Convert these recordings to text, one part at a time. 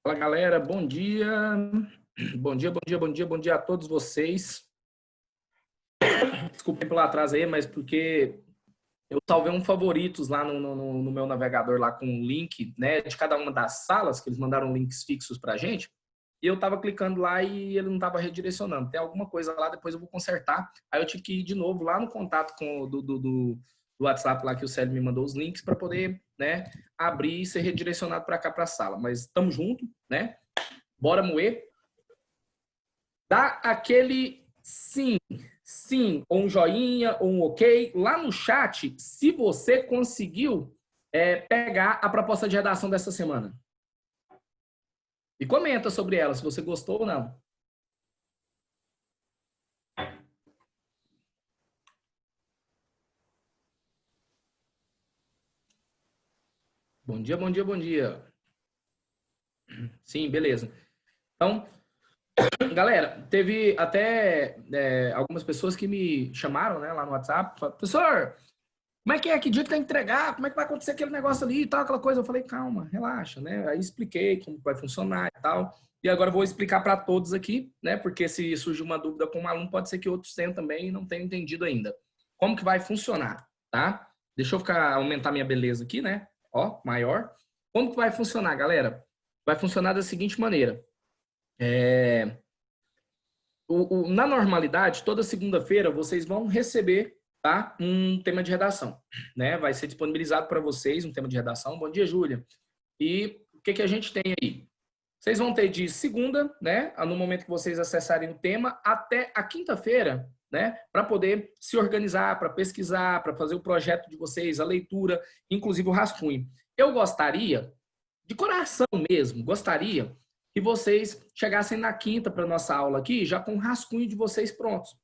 Fala, galera, bom dia. Bom dia, bom dia, bom dia, bom dia a todos vocês. Desculpem pelo atraso aí, mas porque eu salvei um favoritos lá no meu navegador lá com um link, né, de cada uma das salas, que eles mandaram links fixos pra gente, e eu tava clicando lá e ele não tava redirecionando. Tem alguma coisa lá, depois eu vou consertar. Aí eu tive que ir de novo lá no contato com do WhatsApp lá que o Célio me mandou os links para poder, né, abrir e ser redirecionado para cá para a sala. Mas estamos junto, né? Bora moer. Dá aquele sim, ou um joinha, ou um ok, lá no chat, se você conseguiu pegar a proposta de redação dessa semana. E comenta sobre ela, se você gostou ou não. Bom dia, bom dia, bom dia. Sim, beleza. Então, galera, teve até algumas pessoas que me chamaram, né, lá no WhatsApp, falaram, professor, como é que é? Que dia que tem que entregar? Como é que vai acontecer aquele negócio ali e tal, aquela coisa? Eu falei, calma, relaxa, né? Aí expliquei como vai funcionar e tal. E agora eu vou explicar para todos aqui, né? Porque se surgir uma dúvida com um aluno, pode ser que outros tenham também e não tenham entendido ainda. Como que vai funcionar, tá? Deixa eu aumentar minha beleza aqui, né? Ó, maior. Como que vai funcionar, galera? Vai funcionar da seguinte maneira. Na normalidade, toda segunda-feira vocês vão receber, tá, um tema de redação, né? Vai ser disponibilizado para vocês um tema de redação. Bom dia, Júlia. E o que a gente tem aí? Vocês vão ter de segunda, né, no momento que vocês acessarem o tema, até a quinta-feira, né, para poder se organizar, para pesquisar, para fazer o projeto de vocês, a leitura, inclusive o rascunho. Eu gostaria, de coração mesmo, gostaria que vocês chegassem na quinta para nossa aula aqui, já com o rascunho de vocês prontos,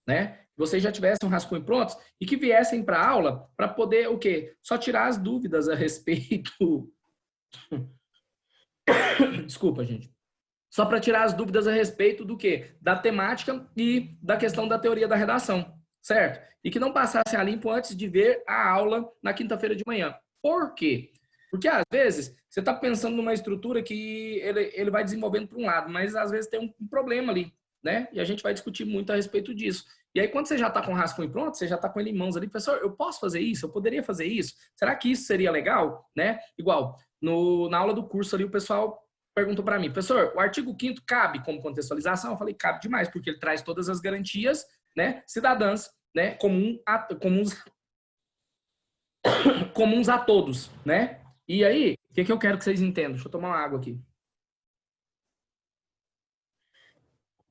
né? Que vocês já tivessem um rascunho prontos e que viessem para a aula para poder o quê? Só tirar as dúvidas a respeito. Desculpa, gente. Só para tirar as dúvidas a respeito do quê? Da temática e da questão da teoria da redação, certo? E que não passassem a limpo antes de ver a aula na quinta-feira de manhã. Por quê? Porque às vezes você está pensando numa estrutura que ele vai desenvolvendo para um lado, mas às vezes tem um problema ali, né? E a gente vai discutir muito a respeito disso. E aí, quando você já está com o rascunho pronto, você já está com ele em mãos ali, professor, eu posso fazer isso? Eu poderia fazer isso? Será que isso seria legal? Né? Igual, na aula do curso ali, o pessoal perguntou para mim, professor, o artigo 5º cabe como contextualização? Eu falei, cabe demais, porque ele traz todas as garantias, né, cidadãs, né, comuns a todos, né? E aí, o que eu quero que vocês entendam? Deixa eu tomar uma água aqui.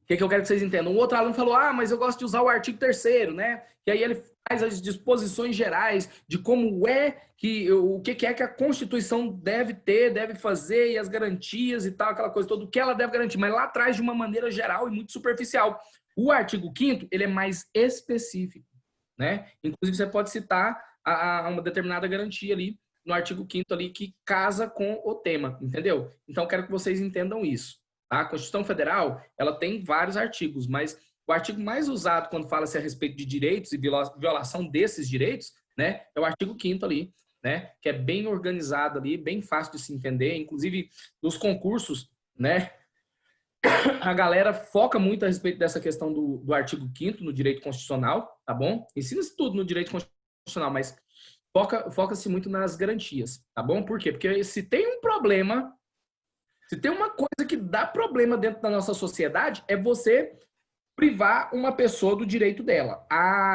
O que eu quero que vocês entendam? Um outro aluno falou, mas eu gosto de usar o artigo 3º, né? Que aí ele faz as disposições gerais de como o que é que a Constituição deve ter, deve fazer, e as garantias e tal, aquela coisa toda, o que ela deve garantir, mas lá atrás de uma maneira geral e muito superficial. O artigo 5º, ele é mais específico, né? Inclusive, você pode citar uma determinada garantia ali no artigo 5º ali que casa com o tema, entendeu? Então, quero que vocês entendam isso. A Constituição Federal, ela tem vários artigos, mas o artigo mais usado quando fala-se a respeito de direitos e violação desses direitos, né, é o artigo 5º ali, né, que é bem organizado ali, bem fácil de se entender, inclusive nos concursos, né, a galera foca muito a respeito dessa questão do artigo 5º no direito constitucional, tá bom? Ensina-se tudo no direito constitucional, mas foca-se muito nas garantias, tá bom? Por quê? Porque se tem um problema, se tem uma coisa que dá problema dentro da nossa sociedade, é você privar uma pessoa do direito dela.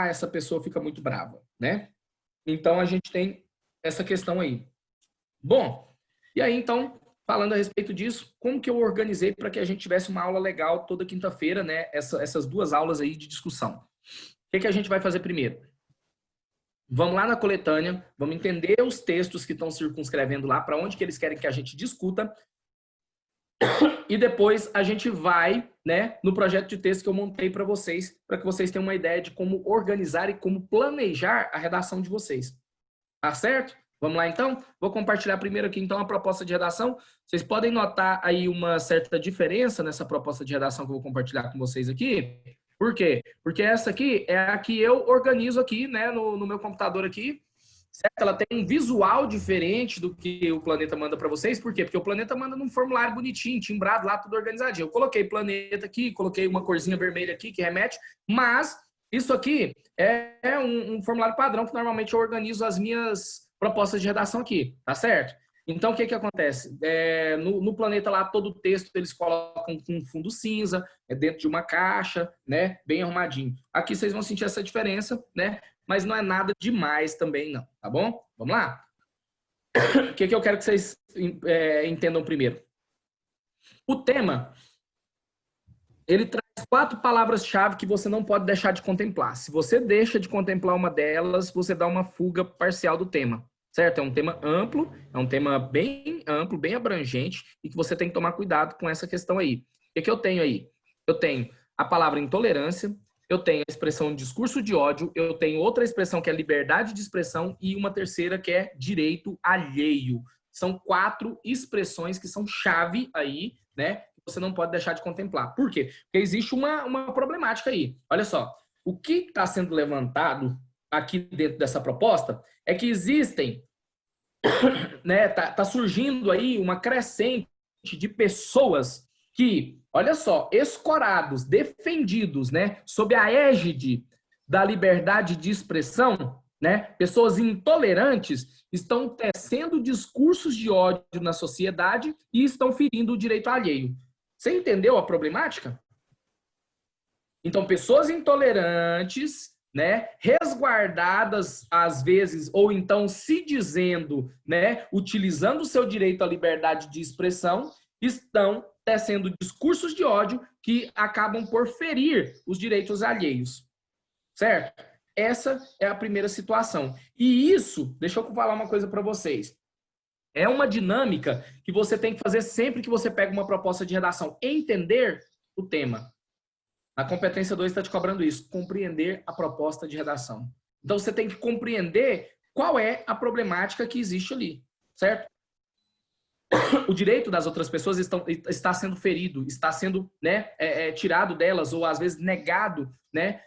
Essa pessoa fica muito brava, né? Então, a gente tem essa questão aí. Bom, e aí, então, falando a respeito disso, como que eu organizei para que a gente tivesse uma aula legal toda quinta-feira, né? Essas duas aulas aí de discussão. O que a gente vai fazer primeiro? Vamos lá na coletânea, vamos entender os textos que estão circunscrevendo lá, para onde que eles querem que a gente discuta, e depois a gente vai, né, no projeto de texto que eu montei para que vocês tenham uma ideia de como organizar e como planejar a redação de vocês. Tá certo? Vamos lá, então? Vou compartilhar primeiro aqui, então, a proposta de redação. Vocês podem notar aí uma certa diferença nessa proposta de redação que eu vou compartilhar com vocês aqui. Por quê? Porque essa aqui é a que eu organizo aqui, né, no meu computador aqui, certo? Ela tem um visual diferente do que o Planeta manda para vocês. Por quê? Porque o Planeta manda num formulário bonitinho, timbrado lá, tudo organizadinho. Eu coloquei Planeta aqui, coloquei uma corzinha vermelha aqui que remete, mas isso aqui é um formulário padrão que normalmente eu organizo as minhas propostas de redação aqui, tá certo? Então, o que acontece? No Planeta lá, todo o texto eles colocam com fundo cinza, dentro de uma caixa, né? Bem arrumadinho. Aqui vocês vão sentir essa diferença, né? Mas não é nada demais também, não, tá bom? Vamos lá? O que eu quero que vocês entendam primeiro? O tema, ele traz 4 palavras-chave que você não pode deixar de contemplar. Se você deixa de contemplar uma delas, você dá uma fuga parcial do tema, certo? É um tema amplo, é um tema bem amplo, bem abrangente, e que você tem que tomar cuidado com essa questão aí. O que eu tenho aí? Eu tenho a palavra intolerância, eu tenho a expressão discurso de ódio, eu tenho outra expressão que é liberdade de expressão e uma terceira que é direito alheio. São 4 expressões que são chave aí, né? Você não pode deixar de contemplar. Por quê? Porque existe uma problemática aí. Olha só, o que está sendo levantado aqui dentro dessa proposta é que existem, né, tá surgindo aí uma crescente de pessoas que, olha só, escorados, defendidos, né, sob a égide da liberdade de expressão, né, pessoas intolerantes estão tecendo discursos de ódio na sociedade e estão ferindo o direito alheio. Você entendeu a problemática? Então, pessoas intolerantes, né, resguardadas às vezes, ou então se dizendo, né, utilizando o seu direito à liberdade de expressão, estão tecendo discursos de ódio que acabam por ferir os direitos alheios. Certo? Essa é a primeira situação. E isso, deixa eu falar uma coisa para vocês. É uma dinâmica que você tem que fazer sempre que você pega uma proposta de redação. Entender o tema. A competência 2 está te cobrando isso. Compreender a proposta de redação. Então, você tem que compreender qual é a problemática que existe ali. Certo? O direito das outras pessoas está sendo ferido, está sendo, né, tirado delas ou às vezes negado, né,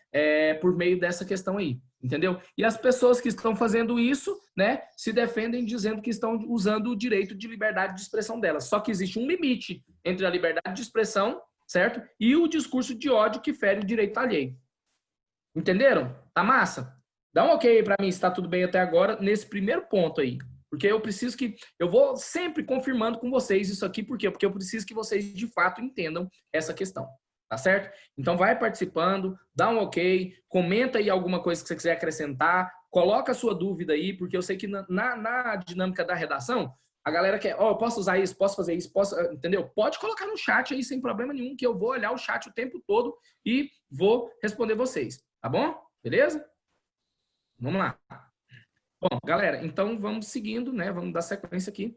por meio dessa questão aí, entendeu? E as pessoas que estão fazendo isso, né, se defendem dizendo que estão usando o direito de liberdade de expressão delas. Só que existe um limite entre a liberdade de expressão, certo? E o discurso de ódio que fere o direito alheio. Entenderam? Tá massa? Dá um ok aí para mim se tá tudo bem até agora nesse primeiro ponto aí. Porque eu preciso que... Eu vou sempre confirmando com vocês isso aqui. Por quê? Porque eu preciso que vocês, de fato, entendam essa questão. Tá certo? Então, vai participando, dá um ok, comenta aí alguma coisa que você quiser acrescentar, coloca a sua dúvida aí, porque eu sei que na dinâmica da redação, a galera quer, eu posso usar isso, posso fazer isso, posso... Entendeu? Pode colocar no chat aí, sem problema nenhum, que eu vou olhar o chat o tempo todo e vou responder vocês. Tá bom? Beleza? Vamos lá. Bom, galera, então vamos seguindo, né? Vamos dar sequência aqui.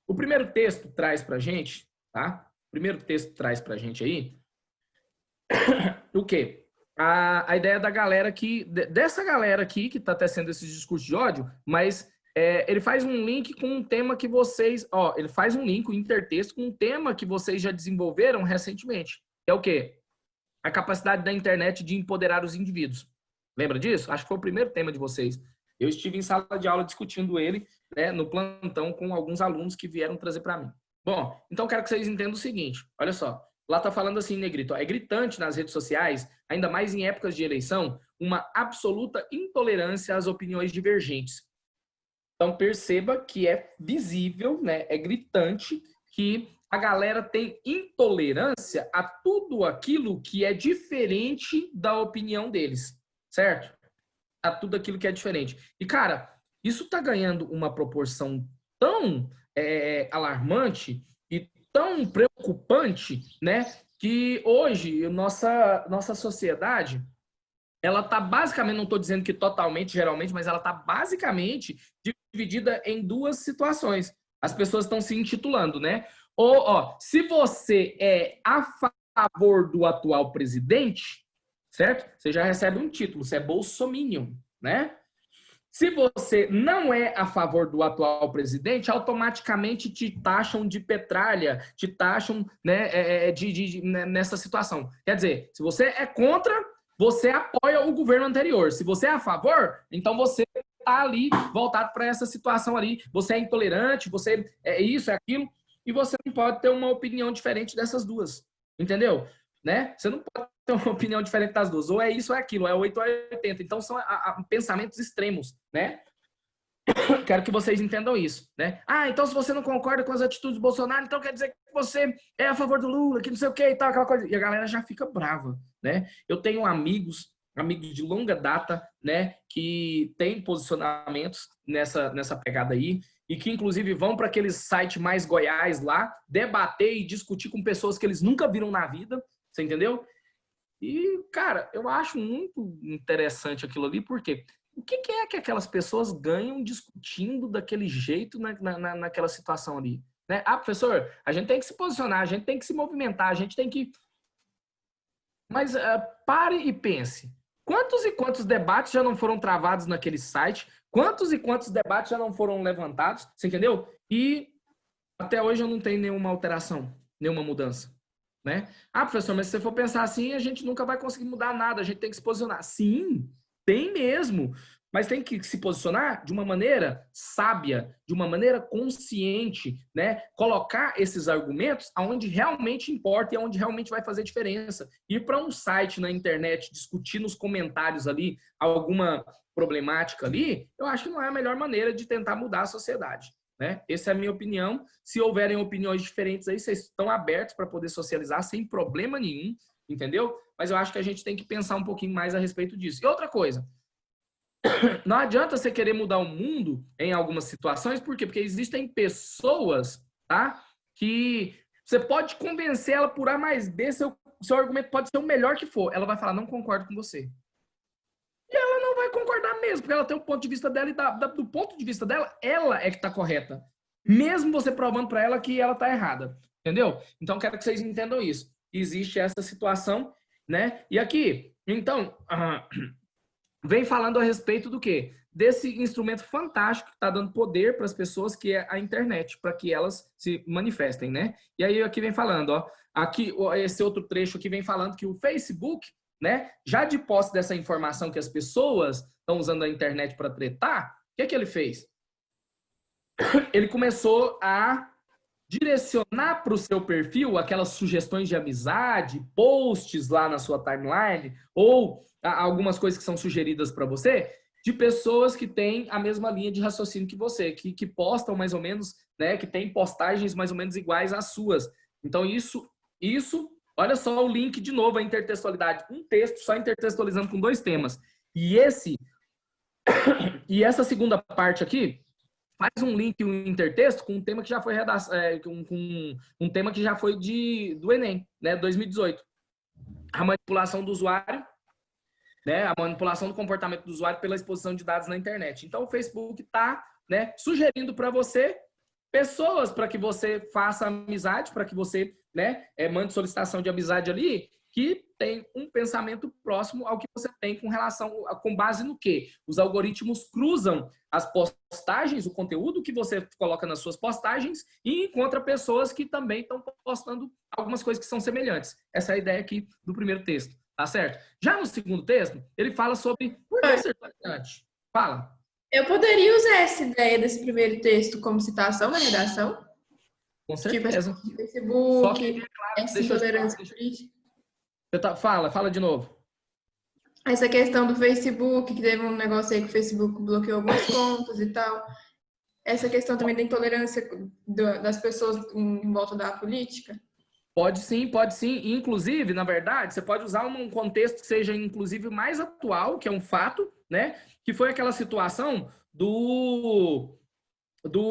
O primeiro texto traz pra gente, tá? O primeiro texto traz pra gente aí o quê? A ideia da galera que... Dessa galera aqui que tá tecendo esses discursos de ódio, mas ele faz um link com um tema que vocês... ele faz um link, um intertexto com um tema que vocês já desenvolveram recentemente. Que é o quê? A capacidade da internet de empoderar os indivíduos. Lembra disso? Acho que foi o primeiro tema de vocês. Eu estive em sala de aula discutindo ele, né, no plantão com alguns alunos que vieram trazer para mim. Bom, então quero que vocês entendam o seguinte. Olha só, lá tá falando assim, Negrito, é gritante nas redes sociais, ainda mais em épocas de eleição, uma absoluta intolerância às opiniões divergentes. Então perceba que é visível, né, é gritante que a galera tem intolerância a tudo aquilo que é diferente da opinião deles, certo? A tudo aquilo que é diferente. E, cara, isso tá ganhando uma proporção tão alarmante e tão preocupante, né? Que hoje nossa sociedade, ela tá basicamente, não tô dizendo que totalmente, geralmente, mas ela tá basicamente dividida em 2 situações. As pessoas estão se intitulando, né? Se você é a favor do atual presidente, certo? Você já recebe um título, você é bolsominion, né? Se você não é a favor do atual presidente, automaticamente te taxam de petralha, te taxam, né, nessa situação. Quer dizer, se você é contra, você apoia o governo anterior. Se você é a favor, então você tá ali voltado para essa situação ali. Você é intolerante, você é isso, é aquilo, e você não pode ter uma opinião diferente dessas duas. Entendeu? Né? Você não pode ter uma opinião diferente das duas. Ou é isso ou é aquilo, é 8 ou 80. Então são pensamentos extremos, né? Quero que vocês entendam isso, né? Ah, então se você não concorda com as atitudes do Bolsonaro, então quer dizer que você é a favor do Lula, que não sei o que e tal, aquela coisa. E a galera já fica brava, né? Eu tenho amigos de longa data, né, que têm posicionamentos nessa pegada aí, e que inclusive vão para aqueles sites mais Goiás lá, debater e discutir com pessoas que eles nunca viram na vida, você entendeu? E, cara, eu acho muito interessante aquilo ali, porque o que é que aquelas pessoas ganham discutindo daquele jeito naquela situação ali? Né? Ah, professor, a gente tem que se posicionar, a gente tem que se movimentar, a gente tem que... Mas pare e pense. Quantos e quantos debates já não foram travados naquele site? Quantos e quantos debates já não foram levantados? Você entendeu? E até hoje eu não tenho nenhuma alteração, nenhuma mudança. Né? Ah, professor, mas se você for pensar assim, a gente nunca vai conseguir mudar nada, a gente tem que se posicionar. Sim, tem mesmo, mas tem que se posicionar de uma maneira sábia, de uma maneira consciente, né? Colocar esses argumentos aonde realmente importa e aonde realmente vai fazer diferença. Ir para um site na internet, discutir nos comentários ali alguma problemática ali, eu acho que não é a melhor maneira de tentar mudar a sociedade. Né? Essa é a minha opinião. Se houverem opiniões diferentes aí, vocês estão abertos para poder socializar sem problema nenhum, entendeu? Mas eu acho que a gente tem que pensar um pouquinho mais a respeito disso. E outra coisa, não adianta você querer mudar o mundo em algumas situações, por quê? Porque existem pessoas, tá? Que você pode convencer ela por A mais B, seu argumento pode ser o melhor que for. Ela vai falar, não concordo com você. E ela não vai concordar mesmo, porque ela tem o ponto de vista dela e do ponto de vista dela, ela é que está correta. Mesmo você provando para ela que ela está errada. Entendeu? Então, quero que vocês entendam isso. Existe essa situação, né? E aqui, então, vem falando a respeito do quê? Desse instrumento fantástico que está dando poder para as pessoas, que é a internet, para que elas se manifestem, né? E aí aqui vem falando, ó, aqui esse outro trecho aqui vem falando que o Facebook, né, já de posse dessa informação que as pessoas estão usando a internet para tretar, o que ele fez? Ele começou a direcionar para o seu perfil aquelas sugestões de amizade, posts lá na sua timeline, ou algumas coisas que são sugeridas para você, de pessoas que têm a mesma linha de raciocínio que você, que postam mais ou menos, né, que tem postagens mais ou menos iguais às suas. Então, isso, olha só o link de novo, a intertextualidade. Um texto só intertextualizando com 2 temas. E essa segunda parte aqui faz um link, um intertexto com um tema que já foi com um tema que já foi do Enem, né, 2018. A manipulação do usuário, né, a manipulação do comportamento do usuário pela exposição de dados na internet. Então, o Facebook está, né, sugerindo para você pessoas para que você faça amizade, para que você, né, mande solicitação de amizade ali, que tem um pensamento próximo ao que você tem com base no quê? Os algoritmos cruzam as postagens, o conteúdo que você coloca nas suas postagens e encontra pessoas que também estão postando algumas coisas que são semelhantes. Essa é a ideia aqui do primeiro texto, tá certo? Já no segundo texto, ele fala sobre por que ser tolerante. Fala. Eu poderia usar essa ideia desse primeiro texto como citação na redação? Com certeza. Tipo, Facebook, só que, claro, essa intolerância política. Fala de novo. Essa questão do Facebook, que teve um negócio aí que o Facebook bloqueou algumas contas e tal. Essa questão também da intolerância das pessoas em volta da política. Pode sim, pode sim. Inclusive, na verdade, você pode usar um contexto que seja, inclusive, mais atual, que é um fato, né? Que foi aquela situação do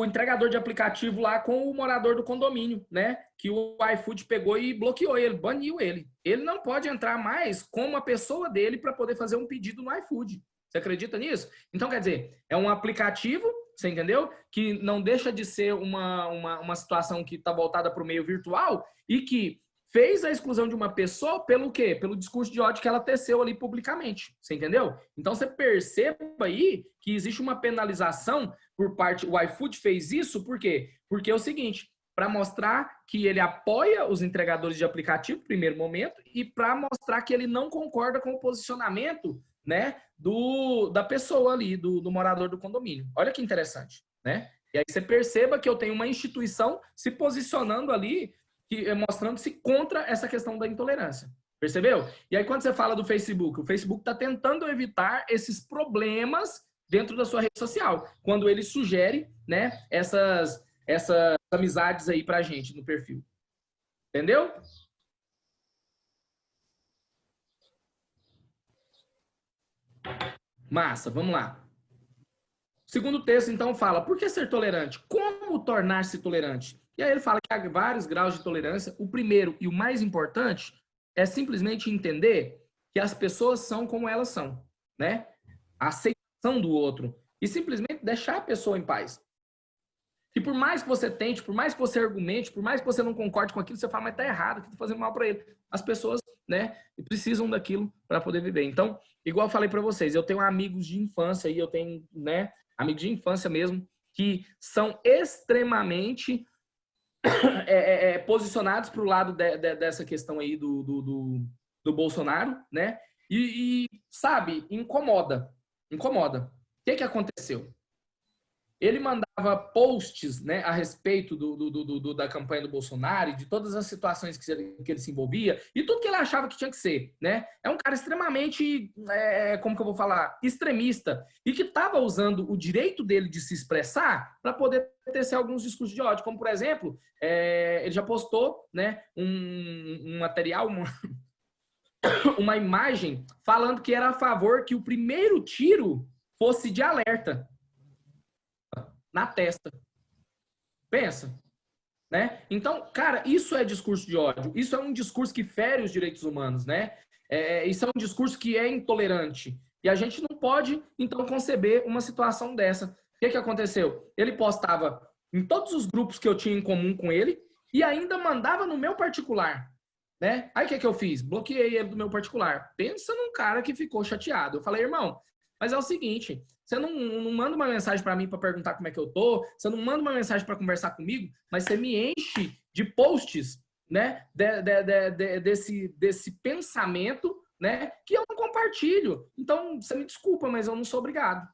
entregador de aplicativo lá com o morador do condomínio, né? Que o iFood pegou e bloqueou ele, baniu ele. Ele não pode entrar mais como a pessoa dele para poder fazer um pedido no iFood. Você acredita nisso? Então, quer dizer, é um aplicativo, você entendeu? Que não deixa de ser uma situação que está voltada para o meio virtual e que fez a exclusão de uma pessoa pelo quê? Pelo discurso de ódio que ela teceu ali publicamente. Você entendeu? Então, você perceba aí que existe uma penalização por parte... O iFood fez isso por quê? Porque é o seguinte, para mostrar que ele apoia os entregadores de aplicativo, no primeiro momento, e para mostrar que ele não concorda com o posicionamento né, da pessoa ali, do morador do condomínio. Olha que interessante, né? E aí você perceba que eu tenho uma instituição se posicionando ali, mostrando-se contra essa questão da intolerância. Percebeu? E aí quando você fala do Facebook, o Facebook está tentando evitar esses problemas dentro da sua rede social, quando ele sugere, né, essas amizades aí pra gente no perfil. Entendeu? Massa, vamos lá. O segundo texto, então, fala, por que ser tolerante? Como tornar-se tolerante? E aí ele fala que há vários graus de tolerância. O primeiro e o mais importante é simplesmente entender que as pessoas são como elas são, né? A aceitação do outro. E simplesmente deixar a pessoa em paz. E por mais que você tente, por mais que você argumente, por mais que você não concorde com aquilo, você fala, mas tá errado, que tá fazendo mal para ele. As pessoas, né, precisam daquilo para poder viver. Então, igual eu falei para vocês, eu tenho amigos de infância e eu tenho, né, amigos de infância mesmo, que são extremamente posicionados para o lado dessa questão aí do Bolsonaro, né? E sabe, incomoda. Incomoda. O que aconteceu? Ele mandava posts, né, a respeito da campanha do Bolsonaro e de todas as situações que ele se envolvia e tudo que ele achava que tinha que ser, né? É um cara extremamente, como que eu vou falar, extremista e que estava usando o direito dele de se expressar para poder tecer alguns discursos de ódio, como por exemplo, ele já postou, né, um material, uma imagem falando que era a favor que o primeiro tiro fosse de alerta na testa. Pensa, né? Então, cara, isso é discurso de ódio. Isso é um discurso que fere os direitos humanos, né? Isso é um discurso que é intolerante. E a gente não pode, então, conceber uma situação dessa. O que aconteceu? Ele postava em todos os grupos que eu tinha em comum com ele e ainda mandava no meu particular, né? Aí o que eu fiz? Bloqueei ele do meu particular. Pensa num cara que ficou chateado. Eu falei, irmão, mas é o seguinte, você não manda uma mensagem para mim para perguntar como é que eu tô, você não manda uma mensagem para conversar comigo, mas você me enche de posts, né, desse pensamento, né, que eu não compartilho. Então, você me desculpa, mas eu não sou obrigado.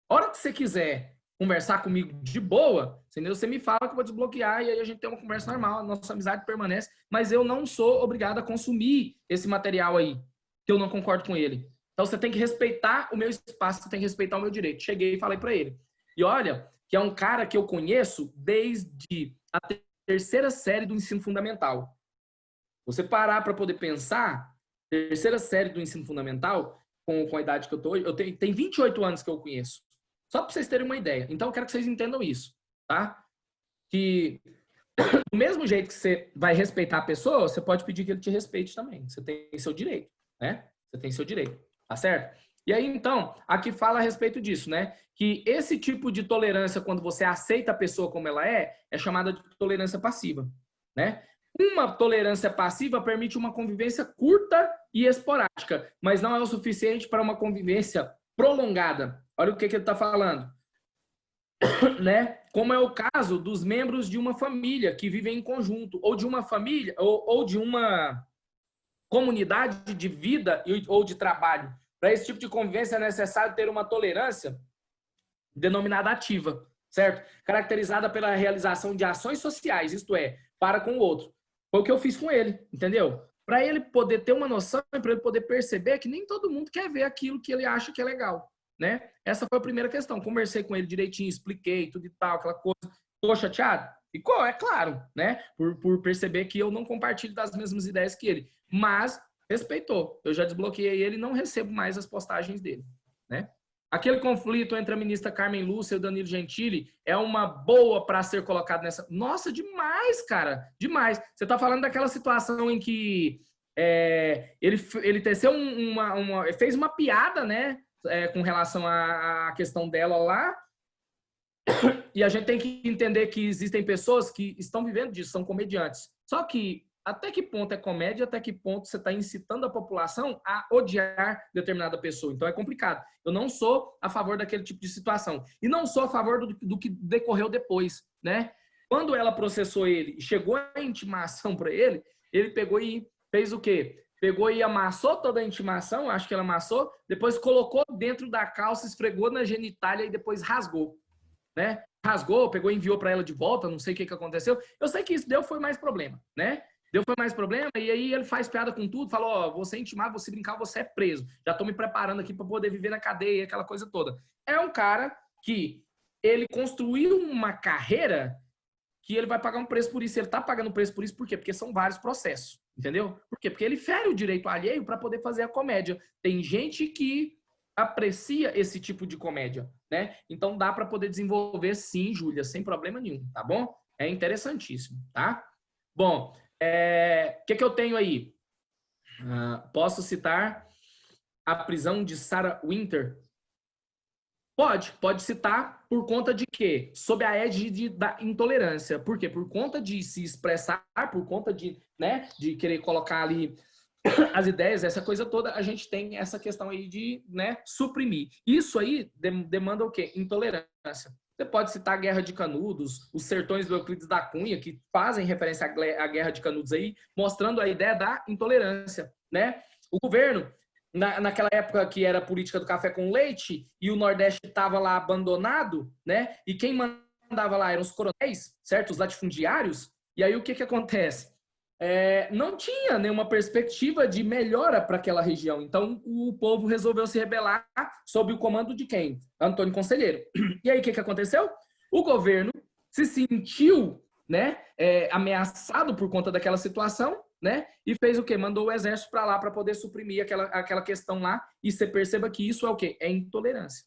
A hora que você quiser conversar comigo de boa, entendeu? Você me fala que eu vou desbloquear e aí a gente tem uma conversa normal, a nossa amizade permanece, mas eu não sou obrigado a consumir esse material aí, que eu não concordo com ele. Então, você tem que respeitar o meu espaço, você tem que respeitar o meu direito. Cheguei e falei para ele. E olha, que é um cara que eu conheço desde a terceira série do ensino fundamental. Você parar para poder pensar, terceira série do ensino fundamental, com a idade que eu tô hoje, tem 28 anos que eu conheço. Só para vocês terem uma ideia. Então, eu quero que vocês entendam isso, tá? Que do mesmo jeito que você vai respeitar a pessoa, você pode pedir que ele te respeite também. Você tem seu direito, né? Você tem seu direito. Tá certo? E aí, então, aqui fala a respeito disso, né? Que esse tipo de tolerância, quando você aceita a pessoa como ela é chamada de tolerância passiva, né? Uma tolerância passiva permite uma convivência curta e esporádica, mas não é o suficiente para uma convivência prolongada. Olha o que ele está falando. Né? Como é o caso dos membros de uma família que vivem em conjunto, ou de uma família, ou de uma comunidade de vida ou de trabalho. Para esse tipo de convivência é necessário ter uma tolerância denominada ativa, certo? Caracterizada pela realização de ações sociais, isto é, para com o outro. Foi o que eu fiz com ele, entendeu? Para ele poder ter uma noção, para ele poder perceber que nem todo mundo quer ver aquilo que ele acha que é legal, né? Essa foi a primeira questão. Conversei com ele direitinho, expliquei tudo e tal, aquela coisa. Ficou chateado? Ficou, é claro, né? Por perceber que eu não compartilho das mesmas ideias que ele. Mas respeitou. Eu já desbloqueei ele e não recebo mais as postagens dele, né? Aquele conflito entre a ministra Carmen Lúcia e o Danilo Gentili é uma boa para ser colocado nessa... Nossa, demais, cara. Demais. Você está falando daquela situação em que ele teceu fez uma piada, né? Com relação à questão dela lá. E a gente tem que entender que existem pessoas que estão vivendo disso, são comediantes. Só que até que ponto é comédia, até que ponto você está incitando a população a odiar determinada pessoa. Então é complicado. Eu não sou a favor daquele tipo de situação. E não sou a favor do que decorreu depois, né? Quando ela processou ele e chegou a intimação para ele, ele pegou e fez o quê? pegou e amassou toda a intimação, acho que ela amassou, depois colocou dentro da calça, esfregou na genitália e depois rasgou, né? Rasgou, pegou e enviou para ela de volta, não sei o que aconteceu. Eu sei que isso foi mais problema, né? Foi mais problema, e aí ele faz piada com tudo, falou, ó, você intimar, você brincar, você é preso. Já tô me preparando aqui para poder viver na cadeia, aquela coisa toda. É um cara que ele construiu uma carreira que ele vai pagar um preço por isso. Ele tá pagando preço por isso, por quê? Porque são vários processos, entendeu? Por quê? Porque ele fere o direito alheio para poder fazer a comédia. Tem gente que aprecia esse tipo de comédia, né? Então dá para poder desenvolver sim, Júlia, sem problema nenhum, tá bom? É interessantíssimo, tá? Bom, que eu tenho aí? Posso citar a prisão de Sarah Winter? Pode citar por conta de quê? Sob a égide da intolerância. Por quê? Por conta de se expressar, por conta de, né, de querer colocar ali as ideias, essa coisa toda, a gente tem essa questão aí de, né, suprimir. Isso aí demanda o quê? Intolerância. Você pode citar a Guerra de Canudos, os sertões do Euclides da Cunha, que fazem referência à Guerra de Canudos aí, mostrando a ideia da intolerância, né? O governo, naquela época que era a política do café com leite, e o Nordeste estava lá abandonado, né? E quem mandava lá eram os coronéis, certo? Os latifundiários. E aí o que acontece? Não tinha nenhuma perspectiva de melhora para aquela região. Então, o povo resolveu se rebelar sob o comando de quem? Antônio Conselheiro. E aí, o que aconteceu? O governo se sentiu, né, ameaçado por conta daquela situação, né, e fez o quê? Mandou o exército para lá para poder suprimir aquela questão lá. E você perceba que isso é o quê? É intolerância.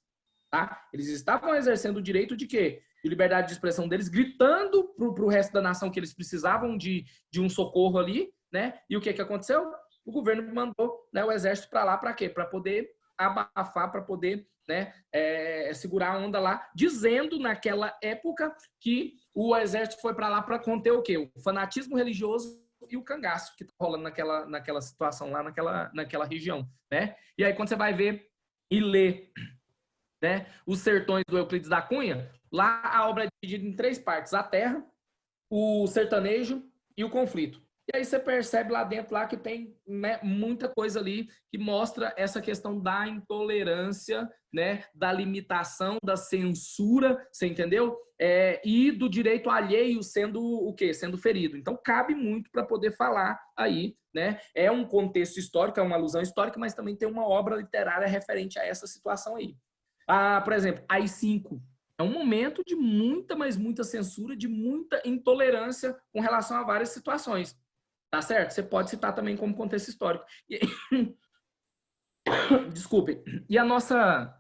Tá? Eles estavam exercendo o direito de quê? De liberdade de expressão deles, gritando para o resto da nação que eles precisavam de um socorro ali, né? E o que aconteceu? O governo mandou, né, o exército para lá para quê? Para poder abafar, para poder, né, segurar a onda lá, dizendo naquela época que o exército foi para lá para conter o quê? O fanatismo religioso e o cangaço que tá rolando naquela situação lá, naquela região, né? E aí quando você vai ver e ler, né, os sertões do Euclides da Cunha, lá a obra é dividida em 3 partes: a terra, o sertanejo e o conflito. E aí você percebe lá dentro lá que tem, né, muita coisa ali que mostra essa questão da intolerância, né, da limitação, da censura, você entendeu? E do direito alheio sendo o quê? Sendo ferido. Então cabe muito para poder falar aí, né? É um contexto histórico, é uma alusão histórica, mas também tem uma obra literária referente a essa situação aí. Por exemplo, AI-5 é um momento de muita, mas muita censura, de muita intolerância com relação a várias situações. Tá certo? Você pode citar também como contexto histórico. Desculpe. E a nossa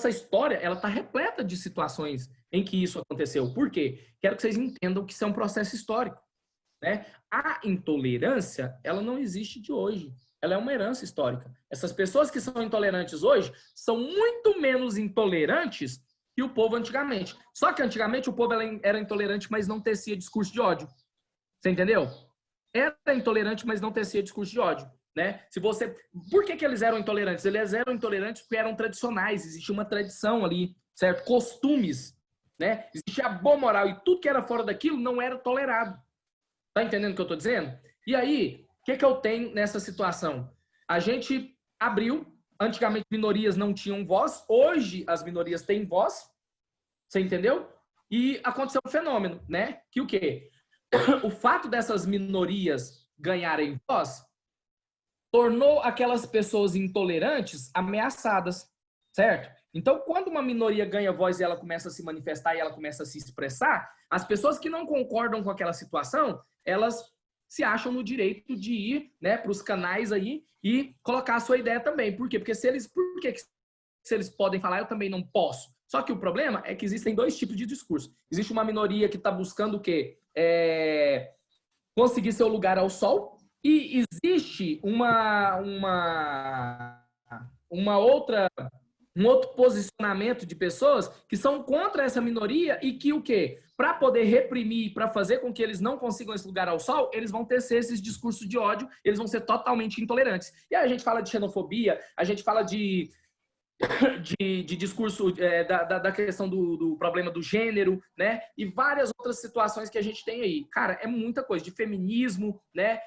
história, ela está repleta de situações em que isso aconteceu. Por quê? Quero que vocês entendam que isso é um processo histórico, né? A intolerância, ela não existe de hoje. Ela é uma herança histórica. Essas pessoas que são intolerantes hoje são muito menos intolerantes que o povo antigamente. Só que antigamente o povo era intolerante, mas não tecia discurso de ódio. Você entendeu? Era intolerante, mas não tecia discurso de ódio, né? Por que eles eram intolerantes? Eles eram intolerantes porque eram tradicionais, existia uma tradição ali, certo? Costumes, né? Existia a boa moral e tudo que era fora daquilo não era tolerado. Tá entendendo o que eu tô dizendo? E aí, o que eu tenho nessa situação? A gente abriu, antigamente minorias não tinham voz, hoje as minorias têm voz, você entendeu? E aconteceu um fenômeno, né? Que o quê? O fato dessas minorias ganharem voz tornou aquelas pessoas intolerantes ameaçadas, certo? Então, quando uma minoria ganha voz e ela começa a se manifestar e ela começa a se expressar, as pessoas que não concordam com aquela situação, elas se acham no direito de ir, né, para os canais aí e colocar a sua ideia também. Por quê? Porque se eles podem falar, eu também não posso. Só que o problema é que existem 2 tipos de discurso. Existe uma minoria que está buscando o quê? Conseguir seu lugar ao sol, e existe um outro posicionamento de pessoas que são contra essa minoria e que o quê? Para poder reprimir, para fazer com que eles não consigam esse lugar ao sol, eles vão tecer esses discursos de ódio, eles vão ser totalmente intolerantes. E aí a gente fala de xenofobia, a gente fala de de discurso da questão do problema do gênero, né? E várias outras situações que a gente tem aí. Cara, é muita coisa. De feminismo, né?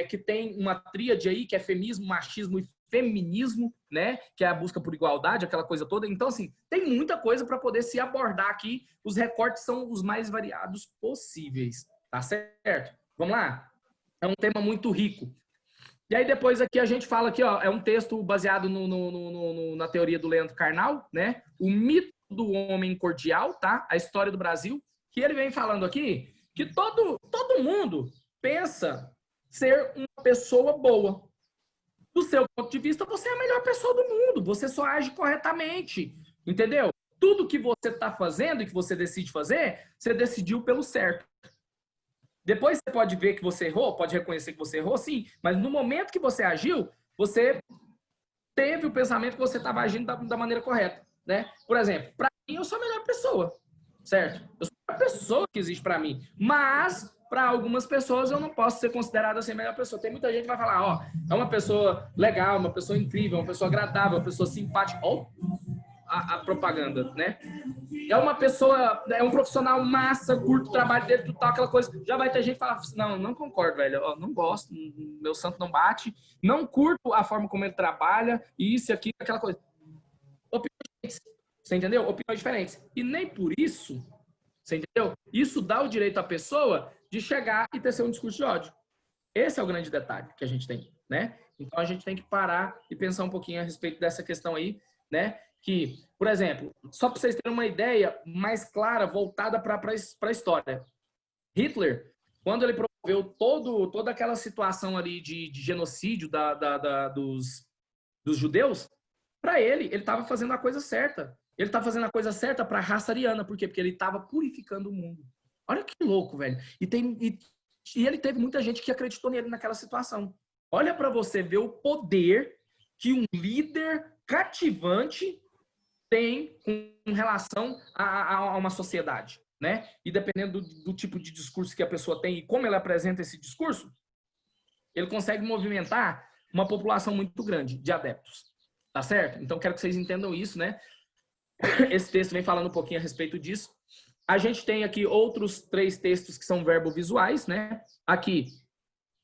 Que tem uma tríade aí, que é feminismo, machismo e feminismo, né? Que é a busca por igualdade, aquela coisa toda. Então, assim, tem muita coisa para poder se abordar aqui. Os recortes são os mais variados possíveis, tá certo? Vamos lá? É um tema muito rico. E aí depois aqui a gente fala aqui, ó, é um texto baseado na teoria do Leandro Carnal, né? O mito do homem cordial, tá? A história do Brasil, que ele vem falando aqui que todo mundo pensa ser uma pessoa boa. Do seu ponto de vista, você é a melhor pessoa do mundo, você só age corretamente, entendeu? Tudo que você está fazendo e que você decide fazer, você decidiu pelo certo. Depois você pode ver que você errou, pode reconhecer que você errou, sim, mas no momento que você agiu, você teve o pensamento que você estava agindo da maneira correta, né? Por exemplo, para mim, eu sou a melhor pessoa, certo? Eu sou a pessoa que existe para mim, mas para algumas pessoas eu não posso ser considerada assim a melhor pessoa. Tem muita gente que vai falar, ó, é uma pessoa legal, uma pessoa incrível, uma pessoa agradável, uma pessoa simpática. Ó, a propaganda, né? É uma pessoa, é um profissional massa, curto o trabalho dele, tudo tal, aquela coisa. Já vai ter gente que fala, não, não concordo, velho. Eu não gosto, meu santo não bate, não curto a forma como ele trabalha, e isso e aquilo, aquela coisa. Opiniões diferentes, você entendeu? Opiniões diferentes. E nem por isso, você entendeu? Isso dá o direito à pessoa de chegar e tecer um discurso de ódio. Esse é o grande detalhe que a gente tem, né? Então a gente tem que parar e pensar um pouquinho a respeito dessa questão aí, né? Que, por exemplo, só para vocês terem uma ideia mais clara, voltada para a história. Hitler, quando ele promoveu toda aquela situação ali de genocídio dos judeus, para ele estava fazendo a coisa certa. Ele estava fazendo a coisa certa para a raça ariana. Por quê? Porque ele estava purificando o mundo. Olha que louco, velho. E ele teve muita gente que acreditou nele naquela situação. Olha para você ver o poder que um líder cativante tem com relação a uma sociedade, né? E dependendo do tipo de discurso que a pessoa tem e como ela apresenta esse discurso, ele consegue movimentar uma população muito grande de adeptos, tá certo? Então, quero que vocês entendam isso, né? Esse texto vem falando um pouquinho a respeito disso. A gente tem aqui outros 3 textos que são verbovisuais, né? Aqui,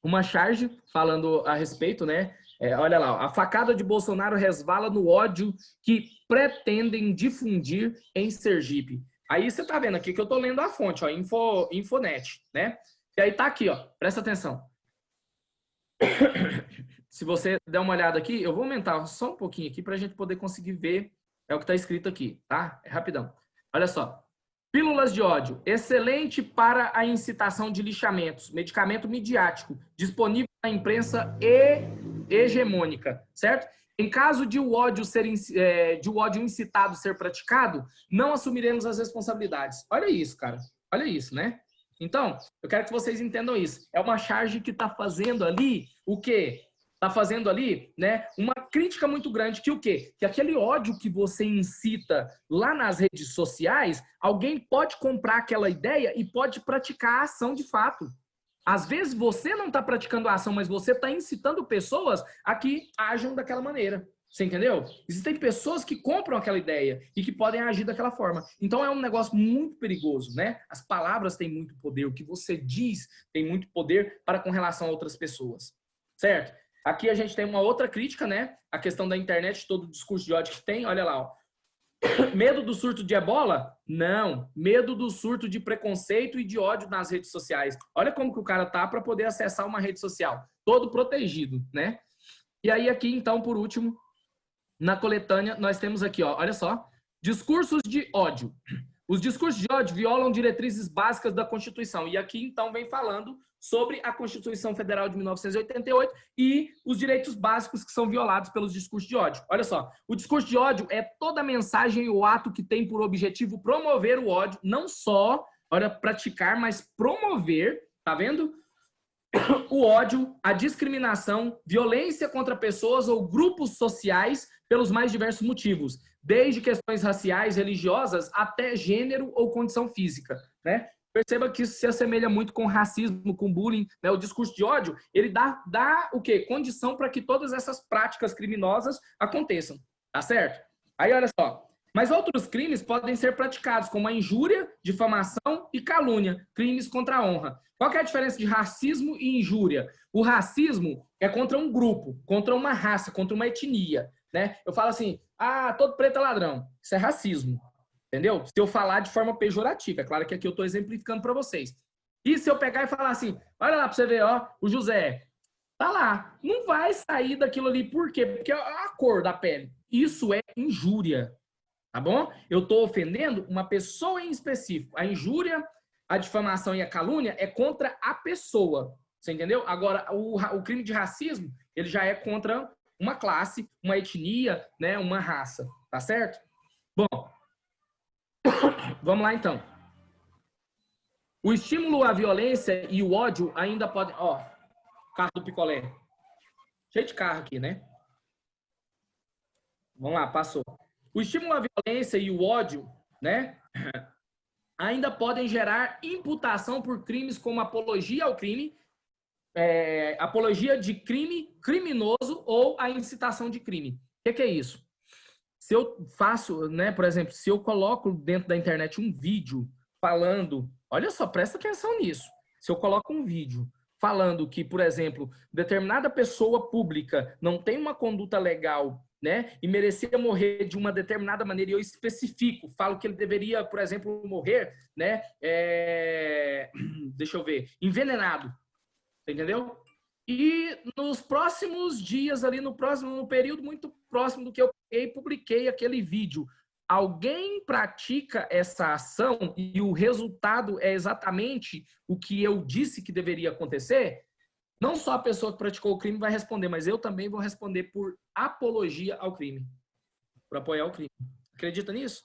uma charge falando a respeito, né? Olha lá, a facada de Bolsonaro resvala no ódio que pretendem difundir em Sergipe. Aí você tá vendo aqui que eu tô lendo a fonte, ó, Infonet, né? E aí tá aqui, ó, presta atenção. Se você der uma olhada aqui, eu vou aumentar só um pouquinho aqui pra gente poder conseguir ver o que tá escrito aqui, tá? É rapidão. Olha só. Pílulas de ódio, excelente para a incitação de lixamentos, medicamento midiático, disponível na imprensa hegemônica, certo? Em caso de o ódio incitado ser praticado, não assumiremos as responsabilidades. Olha isso, cara. Olha isso, né? Então, eu quero que vocês entendam isso. É uma charge que está fazendo ali o quê? Está fazendo ali, né, uma crítica muito grande que o quê? Que aquele ódio que você incita lá nas redes sociais, alguém pode comprar aquela ideia e pode praticar a ação de fato. Às vezes você não está praticando a ação, mas você está incitando pessoas a que ajam daquela maneira. Você entendeu? Existem pessoas que compram aquela ideia e que podem agir daquela forma. Então é um negócio muito perigoso, né? As palavras têm muito poder, o que você diz tem muito poder para com relação a outras pessoas. Certo? Aqui a gente tem uma outra crítica, né? A questão da internet, todo o discurso de ódio que tem. Olha lá, ó. Medo do surto de ebola? Não. Medo do surto de preconceito e de ódio nas redes sociais. Olha como que o cara tá para poder acessar uma rede social. Todo protegido, né? E aí aqui, então, por último, na coletânea, nós temos aqui, ó, olha só. Discursos de ódio. Os discursos de ódio violam diretrizes básicas da Constituição. E aqui, então, vem falando sobre a Constituição Federal de 1988 e os direitos básicos que são violados pelos discursos de ódio. Olha só, o discurso de ódio é toda mensagem ou ato que tem por objetivo promover o ódio, não só, olha, praticar, mas promover, tá vendo? O ódio, a discriminação, violência contra pessoas ou grupos sociais pelos mais diversos motivos, desde questões raciais, religiosas, até gênero ou condição física, né? Perceba que isso se assemelha muito com racismo, com bullying, né? O discurso de ódio, ele dá o quê? Condição para que todas essas práticas criminosas aconteçam, Tá certo? Aí, olha só. Mas outros crimes podem ser praticados, como a injúria, difamação e calúnia, crimes contra a honra. Qual que é a diferença de racismo e injúria? O racismo é contra um grupo, contra uma raça, contra uma etnia, né? Eu falo assim, ah, todo preto é ladrão. Isso é racismo, entendeu? Se eu falar de forma pejorativa, é claro que aqui eu estou exemplificando para vocês. E se eu pegar e falar assim, olha lá para você ver, ó, o José, tá lá, não vai sair daquilo ali, por quê? Porque a cor da pele, isso é injúria. Tá bom? Eu estou ofendendo uma pessoa em específico. A injúria, a difamação e a calúnia é contra a pessoa. Você entendeu? Agora, o crime de racismo, ele já é contra uma classe, uma etnia, né, uma raça. Tá certo? Bom, vamos lá então. O estímulo à violência e o ódio ainda podem... Ó, carro do picolé. Cheio de carro aqui, né? Vamos lá, passou. O estímulo à violência e o ódio, né, ainda podem gerar imputação por crimes como apologia ao crime, apologia de crime criminoso ou a incitação de crime. O que é isso? Se eu faço, né, por exemplo, se eu coloco dentro da internet um vídeo falando, olha só, presta atenção nisso. Se eu coloco um vídeo falando que, por exemplo, determinada pessoa pública não tem uma conduta legal, né, e merecia morrer de uma determinada maneira, e eu especifico, falo que ele deveria, por exemplo, morrer, né, deixa eu ver, envenenado, entendeu? E nos próximos dias, ali no período muito próximo do que eu publiquei aquele vídeo, alguém pratica essa ação e o resultado é exatamente o que eu disse que deveria acontecer, não só a pessoa que praticou o crime vai responder, mas eu também vou responder por apologia ao crime, por apoiar o crime. Acredita nisso?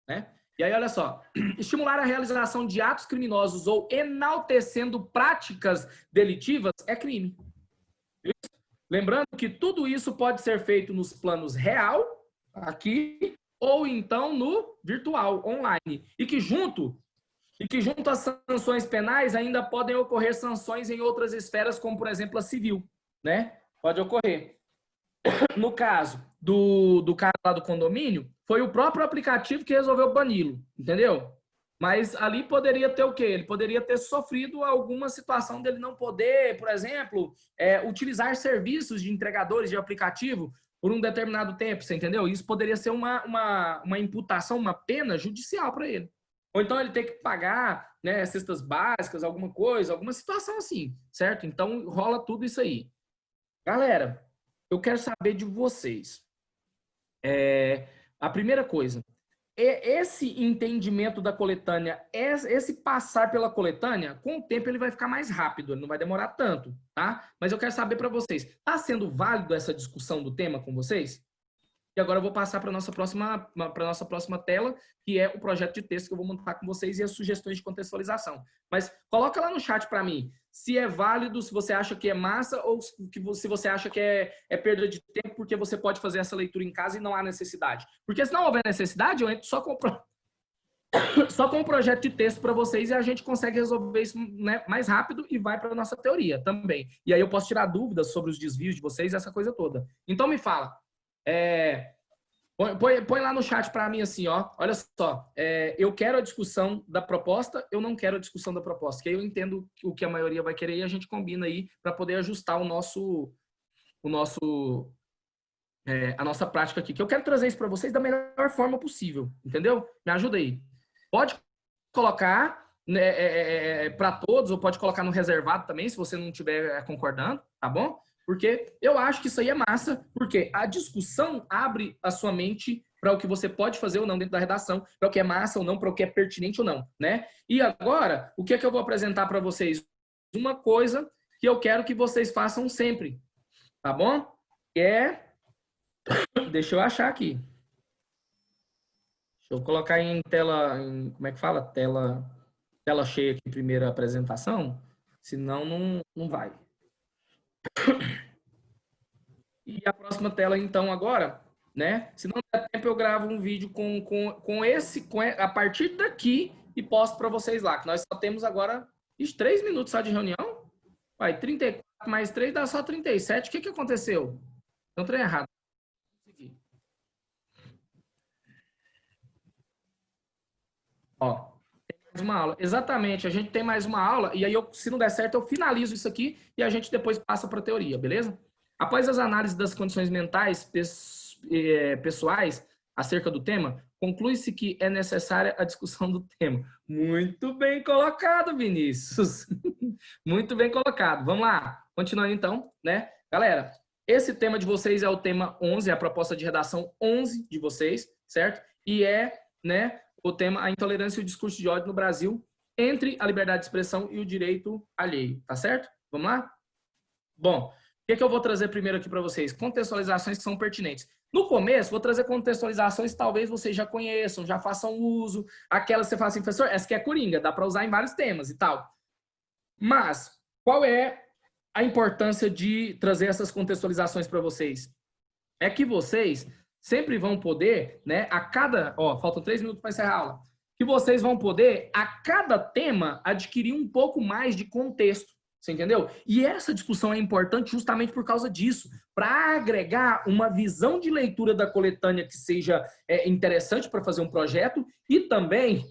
Né? E aí, olha só, estimular a realização de atos criminosos ou enaltecendo práticas delitivas é crime. Lembrando que tudo isso pode ser feito nos planos real, aqui, ou então no virtual, online. E que junto às sanções penais ainda podem ocorrer sanções em outras esferas, como, por exemplo, a civil, né? Pode ocorrer. No caso do cara lá do condomínio, foi o próprio aplicativo que resolveu bani-lo, entendeu? Mas ali poderia ter o quê? Ele poderia ter sofrido alguma situação dele não poder, por exemplo, utilizar serviços de entregadores de aplicativo por um determinado tempo, você entendeu? Isso poderia ser uma imputação, uma pena judicial para ele. Ou então ele tem que pagar, né, cestas básicas, alguma coisa, alguma situação assim, certo? Então rola tudo isso aí. Galera, eu quero saber de vocês. A primeira coisa, esse entendimento da coletânea, esse passar pela coletânea, com o tempo ele vai ficar mais rápido, ele não vai demorar tanto, tá? Mas eu quero saber para vocês, está sendo válido essa discussão do tema com vocês? E agora eu vou passar para a nossa próxima tela, que é o projeto de texto que eu vou montar com vocês e as sugestões de contextualização. Mas coloca lá no chat para mim se é válido, se você acha que é massa ou se você acha que é perda de tempo, porque você pode fazer essa leitura em casa e não há necessidade. Porque se não houver necessidade, eu entro só com o projeto de texto para vocês e a gente consegue resolver isso, né, mais rápido e vai para a nossa teoria também. E aí eu posso tirar dúvidas sobre os desvios de vocês, essa coisa toda. Então me fala. Põe lá no chat para mim assim, ó. Olha só, eu quero a discussão da proposta, eu não quero a discussão da proposta, que aí eu entendo o que a maioria vai querer e a gente combina aí para poder ajustar a nossa prática aqui. Que eu quero trazer isso para vocês da melhor forma possível, entendeu? Me ajuda aí. Pode colocar, né, para todos ou pode colocar no reservado também, se você não estiver concordando, tá bom? Porque eu acho que isso aí é massa, porque a discussão abre a sua mente para o que você pode fazer ou não dentro da redação, para o que é massa ou não, para o que é pertinente ou não, né? E agora, o que é que eu vou apresentar para vocês? Uma coisa que eu quero que vocês façam sempre, tá bom? Deixa eu achar aqui. Deixa eu colocar em tela, como é que fala? Tela cheia aqui, primeira apresentação, senão não vai. E a próxima tela, então, agora, né? Se não der tempo, eu gravo um vídeo a partir daqui e posto para vocês lá, que nós só temos agora 3 minutos só de reunião. Vai, 34 mais 3 dá só 37. O que aconteceu? Não trem errado. Ó, tem mais uma aula. Exatamente, a gente tem mais uma aula e aí, se não der certo, eu finalizo isso aqui e a gente depois passa para a teoria, beleza? Após as análises das condições mentais pessoais acerca do tema, conclui-se que é necessária a discussão do tema. Muito bem colocado, Vinícius. Muito bem colocado. Vamos lá, continuando então, né? Galera, esse tema de vocês é o tema 11, a proposta de redação 11 de vocês, certo? E é, né, o tema a intolerância e o discurso de ódio no Brasil entre a liberdade de expressão e o direito alheio, tá certo? Vamos lá? Bom, o que eu vou trazer primeiro aqui para vocês? Contextualizações que são pertinentes. No começo, vou trazer contextualizações que talvez vocês já conheçam, já façam uso. Aquelas que você fala assim, professor, essa aqui é coringa, dá para usar em vários temas e tal. Mas, qual é a importância de trazer essas contextualizações para vocês? É que vocês sempre vão poder, né, a cada... Ó, faltam 3 minutos para encerrar a aula. Que vocês vão poder, a cada tema, adquirir um pouco mais de contexto. Você entendeu? E essa discussão é importante justamente por causa disso, para agregar uma visão de leitura da coletânea que seja interessante para fazer um projeto e também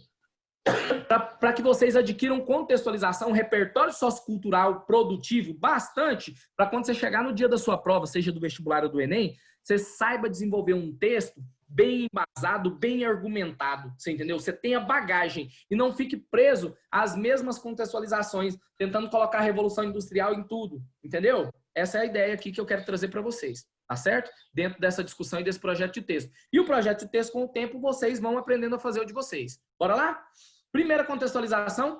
para que vocês adquiram contextualização, repertório sociocultural produtivo bastante, para quando você chegar no dia da sua prova, seja do vestibular ou do Enem, você saiba desenvolver um texto bem embasado, bem argumentado, você entendeu? Você tenha bagagem e não fique preso às mesmas contextualizações, tentando colocar a Revolução Industrial em tudo, entendeu? Essa é a ideia aqui que eu quero trazer para vocês, tá certo? Dentro dessa discussão e desse projeto de texto. E o projeto de texto, com o tempo, vocês vão aprendendo a fazer o de vocês. Bora lá? Primeira contextualização.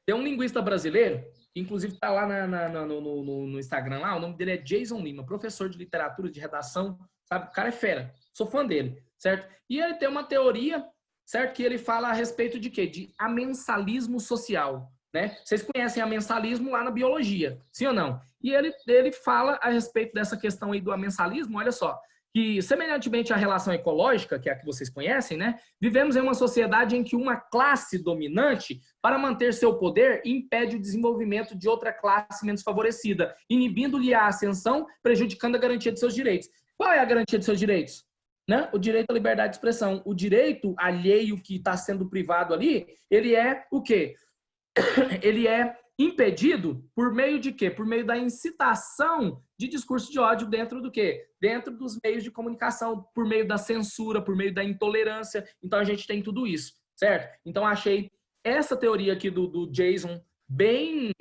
Tem um linguista brasileiro, que inclusive está lá no Instagram, lá, o nome dele é Jason Lima, professor de literatura, de redação, sabe? O cara é fera. Sou fã dele, certo? E ele tem uma teoria, certo? Que ele fala a respeito de quê? De amensalismo social, né? Vocês conhecem amensalismo lá na biologia, sim ou não? E ele fala a respeito dessa questão aí do amensalismo, olha só, que semelhantemente à relação ecológica, que é a que vocês conhecem, né? Vivemos em uma sociedade em que uma classe dominante, para manter seu poder, impede o desenvolvimento de outra classe menos favorecida, inibindo-lhe a ascensão, prejudicando a garantia de seus direitos. Qual é a garantia de seus direitos? Né? O direito à liberdade de expressão. O direito alheio que está sendo privado ali, ele é o quê? Ele é impedido por meio de quê? Por meio da incitação de discurso de ódio dentro do quê? Dentro dos meios de comunicação, por meio da censura, por meio da intolerância. Então, a gente tem tudo isso, certo? Então, achei essa teoria aqui do Jason bem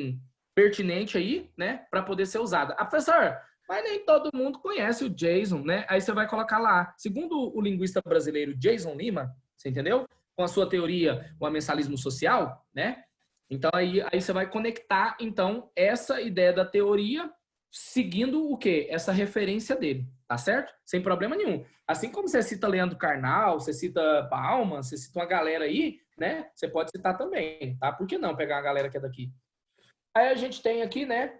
pertinente aí, né? Para poder ser usada. Ah, professor, mas nem todo mundo conhece o Jason, né? Aí você vai colocar lá. Segundo o linguista brasileiro Jason Lima, você entendeu? Com a sua teoria, o amensalismo social, né? Então, aí você vai conectar, então, essa ideia da teoria seguindo o quê? Essa referência dele, tá certo? Sem problema nenhum. Assim como você cita Leandro Carnal, você cita Bauman, você cita uma galera aí, né? Você pode citar também, tá? Por que não pegar uma galera que é daqui? Aí a gente tem aqui, né,